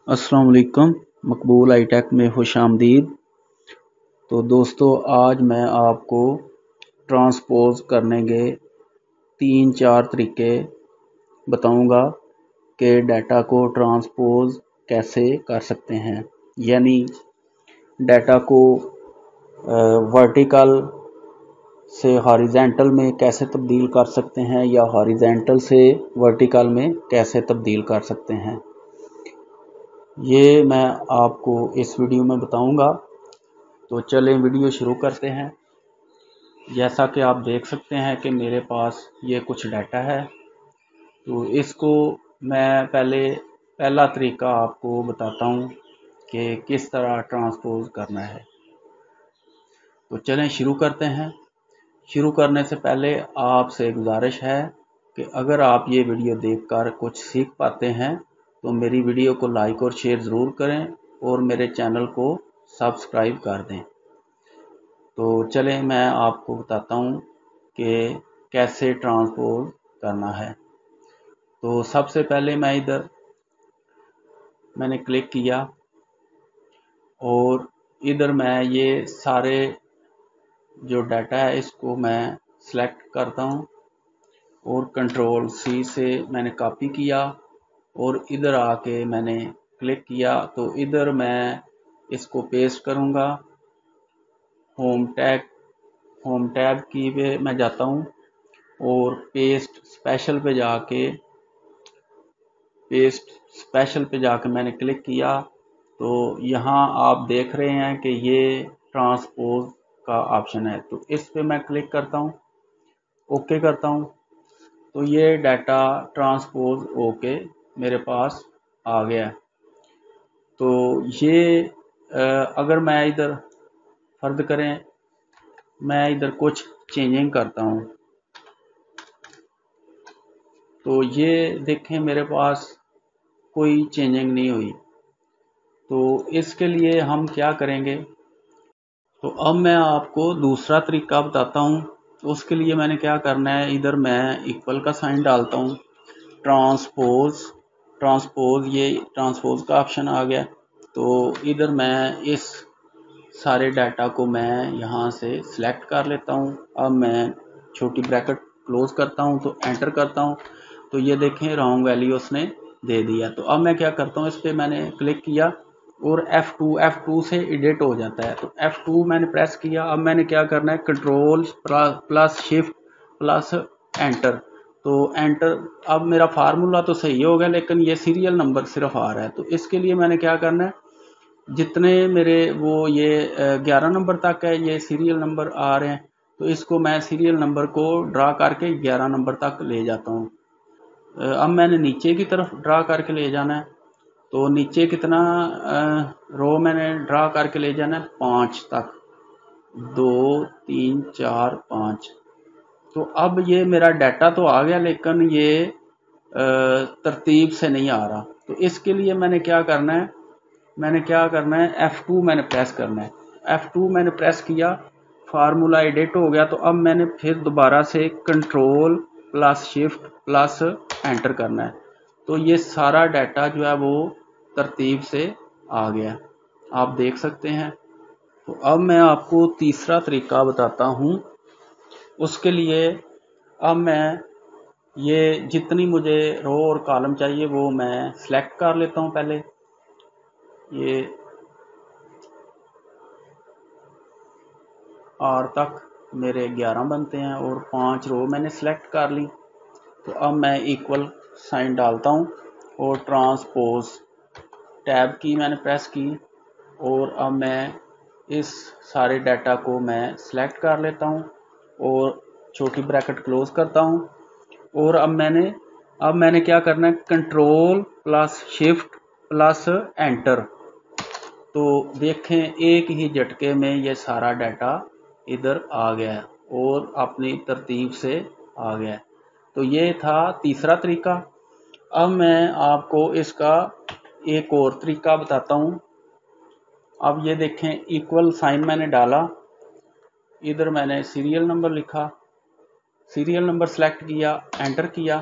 अस्सलाम वालेकुम। मकबूल आई-टेक में खुशामदीद। तो दोस्तों, आज मैं आपको ट्रांसपोज करने के 3-4 तरीके बताऊंगा कि डाटा को ट्रांसपोज कैसे कर सकते हैं, यानी डाटा को वर्टिकल से हॉरिजेंटल में कैसे तब्दील कर सकते हैं या हॉरिजेंटल से वर्टिकल में कैसे तब्दील कर सकते हैं। ये मैं आपको इस वीडियो में बताऊंगा। तो चलें वीडियो शुरू करते हैं। जैसा कि आप देख सकते हैं कि मेरे पास ये कुछ डाटा है। तो इसको मैं पहला तरीका आपको बताता हूँ कि किस तरह ट्रांसपोज करना है। तो चलें शुरू करते हैं। शुरू करने से पहले आपसे गुजारिश है कि अगर आप ये वीडियो देखकर कुछ सीख पाते हैं तो मेरी वीडियो को लाइक और शेयर ज़रूर करें और मेरे चैनल को सब्सक्राइब कर दें। तो चलें मैं आपको बताता हूँ कि कैसे ट्रांसपोज करना है। तो सबसे पहले मैंने क्लिक किया और इधर मैं ये सारे जो डाटा है इसको मैं सेलेक्ट करता हूँ और कंट्रोल C से मैंने कॉपी किया और इधर आके मैंने क्लिक किया। तो इधर मैं इसको पेस्ट करूँगा। होम टैब की पे मैं जाता हूँ और पेस्ट स्पेशल पे जाके मैंने क्लिक किया। तो यहाँ आप देख रहे हैं कि ये ट्रांसपोज का ऑप्शन है। तो इस पे मैं क्लिक करता हूँ, ओके करता हूँ। तो ये डाटा ट्रांसपोज ओके मेरे पास आ गया। तो ये अगर मैं इधर फर्द करें, मैं इधर कुछ चेंजिंग करता हूँ। तो ये देखें मेरे पास कोई चेंजिंग नहीं हुई। तो इसके लिए हम क्या करेंगे, तो अब मैं आपको दूसरा तरीका बताता हूँ। तो उसके लिए मैंने क्या करना है, इधर मैं इक्वल का साइन डालता हूँ। ये ट्रांसपोज का ऑप्शन आ गया। तो इधर मैं इस सारे डाटा को मैं यहाँ से सिलेक्ट कर लेता हूँ। अब मैं छोटी ब्रैकेट क्लोज करता हूँ तो एंटर करता हूँ। तो ये देखें रॉन्ग वैल्यू उसने दे दिया। तो अब मैं क्या करता हूँ, इस पर मैंने क्लिक किया और F2 से एडिट हो जाता है। तो F2 मैंने प्रेस किया। अब मैंने क्या करना है, control plus shift plus enter. तो एंटर, अब मेरा फार्मूला तो सही हो गया लेकिन ये सीरियल नंबर सिर्फ आ रहा है। तो इसके लिए मैंने क्या करना है, जितने मेरे वो ये 11 नंबर तक है ये सीरियल नंबर आ रहे हैं, तो इसको मैं सीरियल नंबर को ड्रा करके 11 नंबर तक ले जाता हूँ। अब मैंने नीचे की तरफ ड्रा करके ले जाना है। तो नीचे कितना रो मैंने ड्रा करके ले जाना है, 5 तक, 2 3 4 5। तो अब ये मेरा डाटा तो आ गया लेकिन ये तरतीब से नहीं आ रहा। तो इसके लिए मैंने क्या करना है, F2 मैंने प्रेस करना है। F2 मैंने प्रेस किया, फार्मूला एडिट हो गया। तो अब मैंने फिर दोबारा से control plus shift plus enter करना है। तो ये सारा डाटा जो है वो तरतीब से आ गया, आप देख सकते हैं। तो अब मैं आपको तीसरा तरीका बताता हूँ। उसके लिए अब मैं ये जितनी मुझे रो और कॉलम चाहिए वो मैं सिलेक्ट कर लेता हूँ। पहले ये R तक मेरे 11 बनते हैं और 5 रो मैंने सेलेक्ट कर ली। तो अब मैं इक्वल साइन डालता हूँ और ट्रांसपोज टैब की मैंने प्रेस की और अब मैं इस सारे डाटा को मैं सेलेक्ट कर लेता हूँ और छोटी ब्रैकेट क्लोज करता हूँ। और अब मैंने क्या करना है, control plus shift plus enter. तो देखें एक ही झटके में ये सारा डाटा इधर आ गया है और अपनी तरतीब से आ गया है। तो ये था तीसरा तरीका। अब मैं आपको इसका एक और तरीका बताता हूँ। अब ये देखें इक्वल साइन मैंने डाला, इधर मैंने सीरियल नंबर लिखा, सीरियल नंबर सेलेक्ट किया, एंटर किया।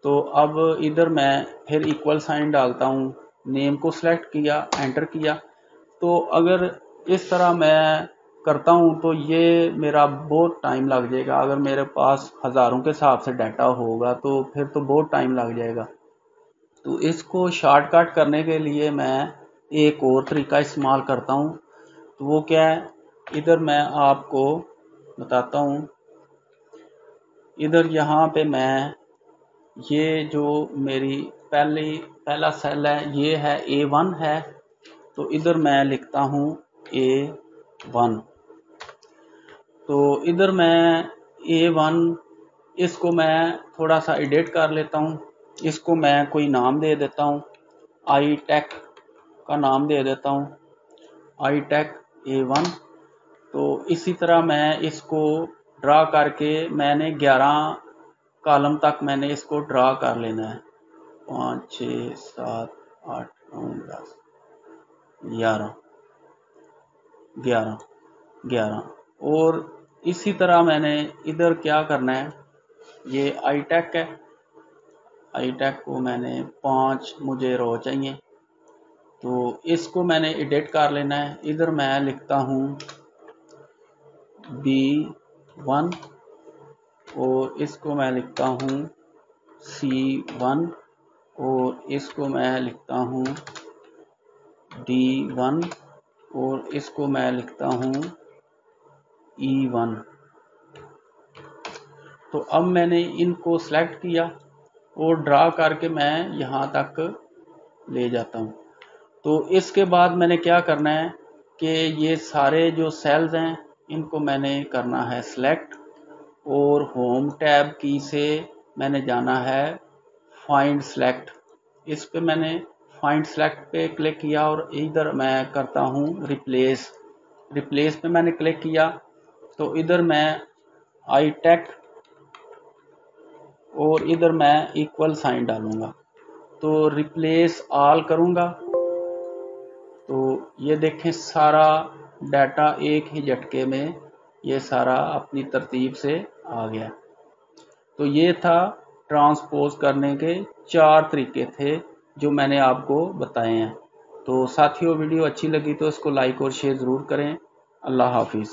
तो अब इधर मैं फिर इक्वल साइन डालता हूँ, नेम को सिलेक्ट किया, एंटर किया। तो अगर इस तरह मैं करता हूं तो ये मेरा बहुत टाइम लग जाएगा। अगर मेरे पास हज़ारों के हिसाब से डाटा होगा तो फिर तो बहुत टाइम लग जाएगा। तो इसको शॉर्टकट करने के लिए मैं एक और तरीका इस्तेमाल करता हूं। तो वो क्या है, इधर मैं आपको बताता हूं। इधर यहाँ पे मैं ये जो मेरी पहला सेल है ये है A1 है। तो इधर मैं लिखता हूँ A1। तो इधर मैं A1 इसको मैं थोड़ा सा एडिट कर लेता हूँ। इसको मैं कोई नाम दे देता हूँ, iTech का नाम दे देता हूँ, iTech A1। तो इसी तरह मैं इसको ड्रा करके मैंने 11 कॉलम तक मैंने इसको ड्रा कर लेना है। 5 6 7 8 9 10 11 11 11। और इसी तरह मैंने इधर क्या करना है, ये iTech है, iTech को मैंने 5 मुझे रो चाहिए। तो इसको मैंने एडिट कर लेना है। इधर मैं लिखता हूँ B1 और इसको मैं लिखता हूँ C1 और इसको मैं लिखता हूँ D1 और इसको मैं लिखता हूँ E1। तो अब मैंने इनको सेलेक्ट किया और ड्रा करके मैं यहाँ तक ले जाता हूँ। तो इसके बाद मैंने क्या करना है कि ये सारे जो सेल्स हैं इनको मैंने करना है सिलेक्ट और होम टैब की से मैंने जाना है फाइंड सेलेक्ट। इस पे मैंने फाइंड सेलेक्ट पे क्लिक किया और इधर मैं करता हूँ रिप्लेस पे मैंने क्लिक किया। तो इधर मैं iTech और इधर मैं इक्वल साइन डालूंगा। तो रिप्लेस ऑल करूंगा तो ये देखें सारा डाटा एक ही झटके में ये सारा अपनी तरतीब से आ गया। तो ये था ट्रांसपोज करने के 4 तरीके थे जो मैंने आपको बताए हैं। तो साथियों वीडियो अच्छी लगी तो इसको लाइक और शेयर ज़रूर करें। अल्लाह हाफिज़।